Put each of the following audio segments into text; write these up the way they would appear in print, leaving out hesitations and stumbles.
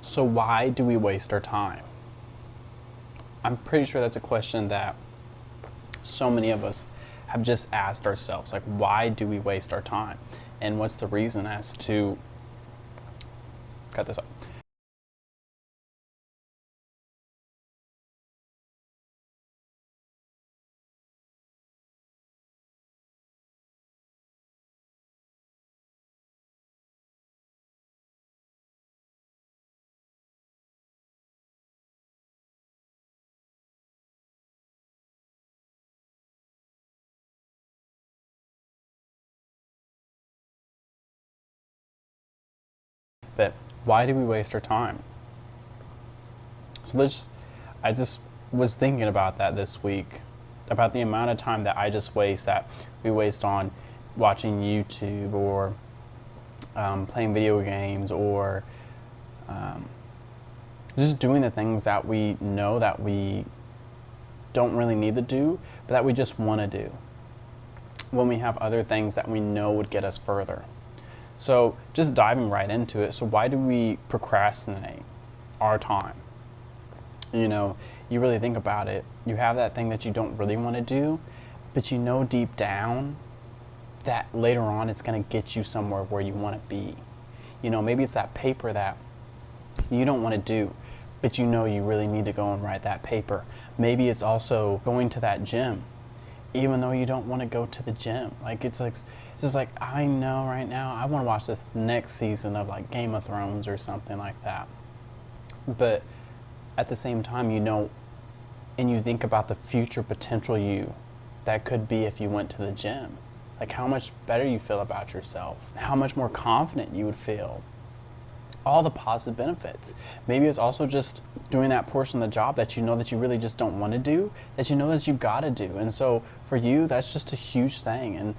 So why do we waste our time? I'm pretty sure that's a question that so many of us have just asked ourselves. Like, why do we waste our time? And what's the reason as to, cut this up. But why do we waste our time? So I just was thinking about that this week, about the amount of time that I just waste, that we waste on watching YouTube or playing video games or just doing the things that we know that we don't really need to do, but that we just want to do when we have other things that we know would get us further. So just diving right into it. So why do we procrastinate our time? You know, you really think about it. You have that thing that you don't really want to do, but you know deep down that later on it's going to get you somewhere where you want to be. You know, maybe it's that paper that you don't want to do, but you know you really need to go and write that paper. Maybe it's also going to that gym, even though you don't want to go to the gym. Like, it's like, just like, I know right now I want to watch this next season of like Game of Thrones or something like that. But at the same time, you know, and you think about the future potential you that could be if you went to the gym. Like, how much better you feel about yourself, how much more confident you would feel, all the positive benefits. Maybe it's also just doing that portion of the job that you know that you really just don't want to do, that you know that you got to do. And so for you, that's just a huge thing. And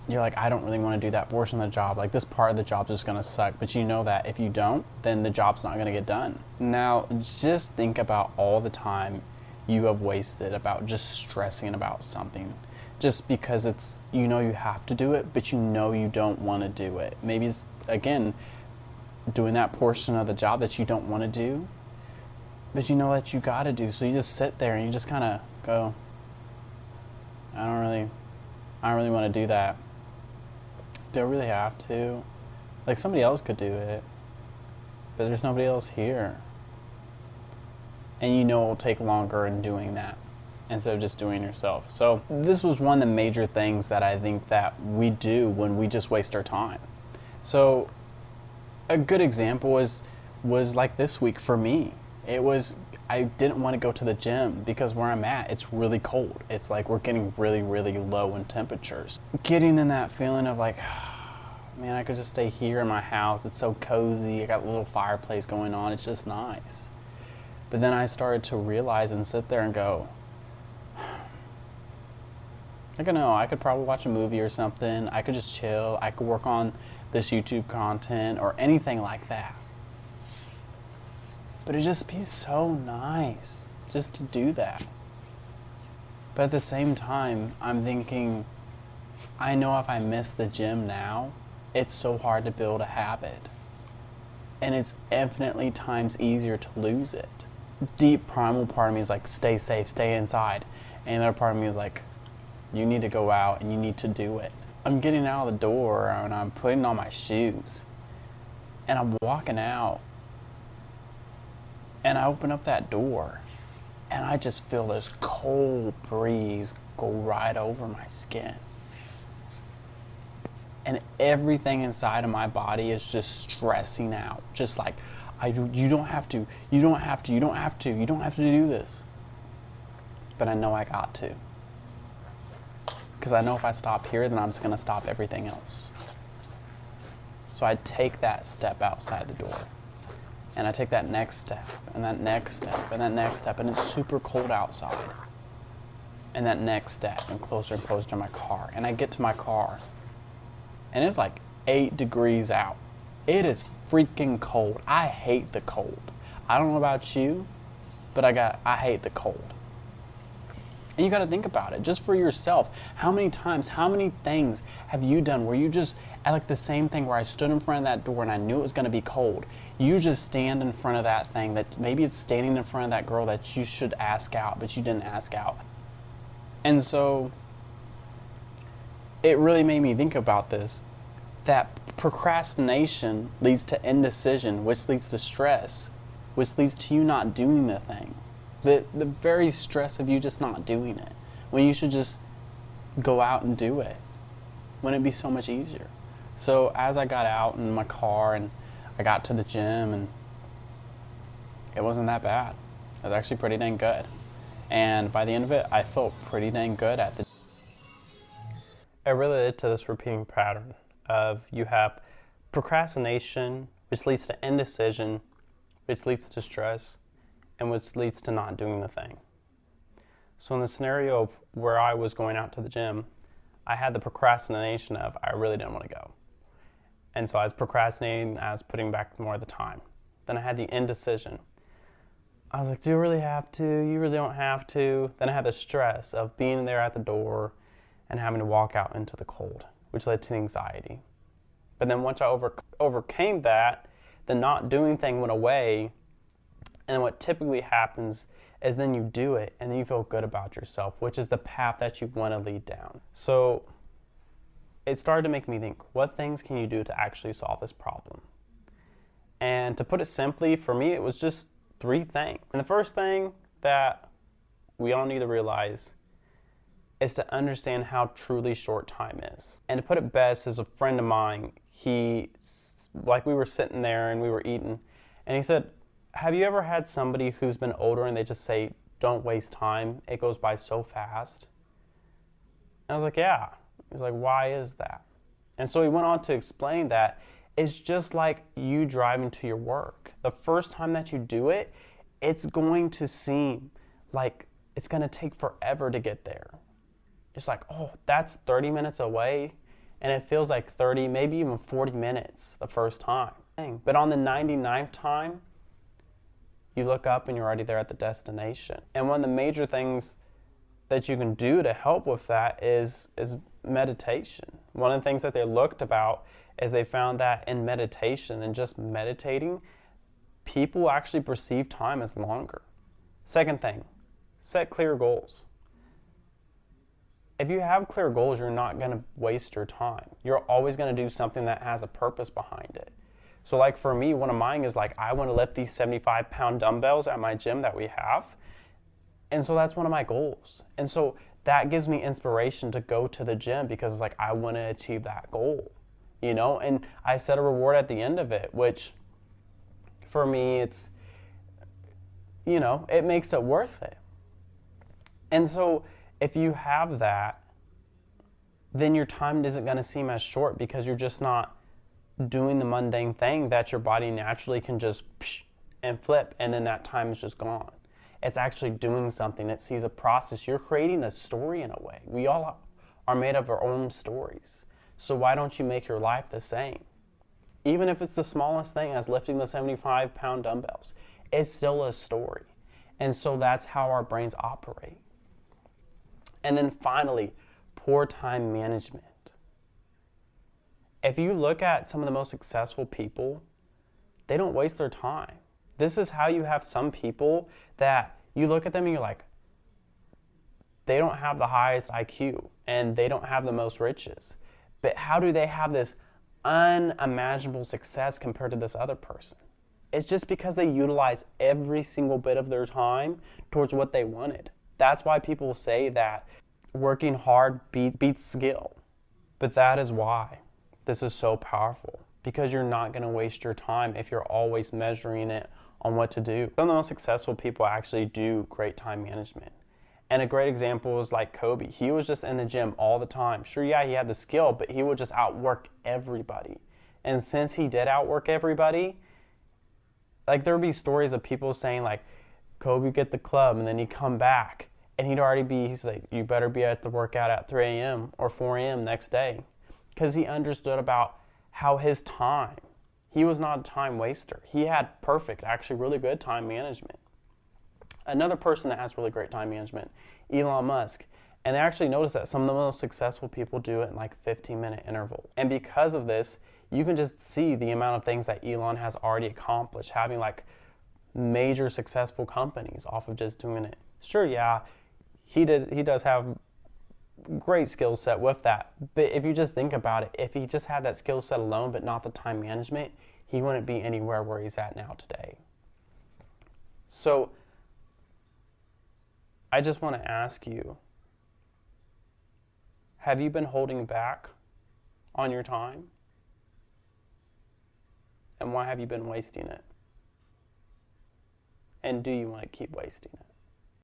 you're like, I don't really want to do that portion of the job. Like, this part of the job is just going to suck. But you know that if you don't, then the job's not going to get done. Now, just think about all the time you have wasted about just stressing about something. Just because it's, you know you have to do it, but you know you don't want to do it. Maybe it's, again, doing that portion of the job that you don't want to do, but you know that you got to do. So you just sit there and you just kind of go, I don't really want to do that. Do I really have to? Like, somebody else could do it, but there's nobody else here. And you know it will take longer in doing that instead of just doing it yourself. So this was one of the major things that I think that we do when we just waste our time. So a good example was like this week for me. It was, I didn't want to go to the gym because where I'm at, it's really cold. It's like we're getting really, really low in temperatures. Getting in that feeling of like, man, I could just stay here in my house. It's so cozy. I got a little fireplace going on. It's just nice. But then I started to realize and sit there and go, I don't know, I could probably watch a movie or something. I could just chill. I could work on this YouTube content or anything like that. But it'd just be so nice just to do that. But at the same time, I'm thinking, I know if I miss the gym now, it's so hard to build a habit. And it's infinitely times easier to lose it. Deep primal part of me is like, stay safe, stay inside. And the other part of me is like, you need to go out and you need to do it. I'm getting out of the door and I'm putting on my shoes and I'm walking out and I open up that door and I just feel this cold breeze go right over my skin. And everything inside of my body is just stressing out. Just like, you don't have to do this. But I know I got to. Because I know if I stop here, then I'm just going to stop everything else. So I take that step outside the door. And I take that next step, and that next step, and that next step, and it's super cold outside. And that next step, and closer to my car. And I get to my car, and it's like 8 degrees out. It is freaking cold. I hate the cold. I don't know about you, but I hate the cold. And you got to think about it just for yourself. How many times, how many things have you done where you just, at like the same thing where I stood in front of that door and I knew it was going to be cold. You just stand in front of that thing that maybe it's standing in front of that girl that you should ask out, but you didn't ask out. And so it really made me think about this, that procrastination leads to indecision, which leads to stress, which leads to you not doing the thing. The very stress of you just not doing it, when you should just go out and do it. Wouldn't it be so much easier? So as I got out in my car and I got to the gym, and it wasn't that bad. It was actually pretty dang good. And by the end of it, I felt pretty dang good at the gym. It related to this repeating pattern of you have procrastination, which leads to indecision, which leads to stress, and which leads to not doing the thing. So in the scenario of where I was going out to the gym, I had the procrastination of I really didn't want to go. And so I was procrastinating, I was putting back more of the time. Then I had the indecision. I was like, do you really have to? You really don't have to. Then I had the stress of being there at the door and having to walk out into the cold, which led to anxiety. But then once I overcame that, the not doing thing went away. And what typically happens is then you do it and then you feel good about yourself, which is the path that you want to lead down. So it started to make me think, what things can you do to actually solve this problem? And to put it simply, for me, it was just 3 things. And the first thing that we all need to realize is to understand how truly short time is. And to put it best, as a friend of mine, we were sitting there and we were eating, and he said, have you ever had somebody who's been older and they just say, don't waste time, it goes by so fast? And I was like, yeah. He's like, why is that? And so he went on to explain that it's just like you driving to your work. The first time that you do it, it's going to seem like it's going to take forever to get there. It's like, oh, that's 30 minutes away, and it feels like 30, maybe even 40 minutes the first time. But on the 99th time, you look up and you're already there at the destination. And one of the major things that you can do to help with that is meditation. One of the things that they looked about is they found that in meditation and just meditating, people actually perceive time as longer. Second thing, set clear goals. If you have clear goals, you're not going to waste your time. You're always going to do something that has a purpose behind it. So like for me, one of mine is like, I want to lift these 75-pound dumbbells at my gym that we have. And so that's one of my goals. And so that gives me inspiration to go to the gym because it's like, I want to achieve that goal, you know? And I set a reward at the end of it, which for me, it's, you know, it makes it worth it. And so if you have that, then your time isn't going to seem as short because you're just not doing the mundane thing that your body naturally can just and flip, and then that time is just gone. It's actually doing something. It sees a process. You're creating a story in a way. We all are made of our own stories. So why don't you make your life the same? Even if it's the smallest thing as lifting the 75-pound dumbbells, it's still a story. And so that's how our brains operate. And then finally, poor time management. If you look at some of the most successful people, they don't waste their time. This is how you have some people that you look at them and you're like, they don't have the highest IQ and they don't have the most riches. But how do they have this unimaginable success compared to this other person? It's just because they utilize every single bit of their time towards what they wanted. That's why people say that working hard beats skill. But that is why this is so powerful, because you're not going to waste your time if you're always measuring it on what to do. Some of the most successful people actually do great time management. And a great example is like Kobe. He was just in the gym all the time. Sure, yeah, he had the skill, but he would just outwork everybody. And since he did outwork everybody, like there would be stories of people saying like, Kobe would get the club and then he'd come back and he's like, you better be at the workout at 3 a.m. or 4 a.m. next day. Because he understood about how his time, he was not a time waster. He had perfect, actually really good time management. another person that has really great time management, Elon Musk. And they actually noticed that some of the most successful people do it in like 15-minute intervals. And because of this, you can just see the amount of things that Elon has already accomplished, having like major successful companies off of just doing it. Sure, yeah, he does have great skill set with that. But if you just think about it, if he just had that skill set alone but not the time management, he wouldn't be anywhere where he's at now today. So I just want to ask you, have you been holding back on your time? And why have you been wasting it? And do you want to keep wasting it?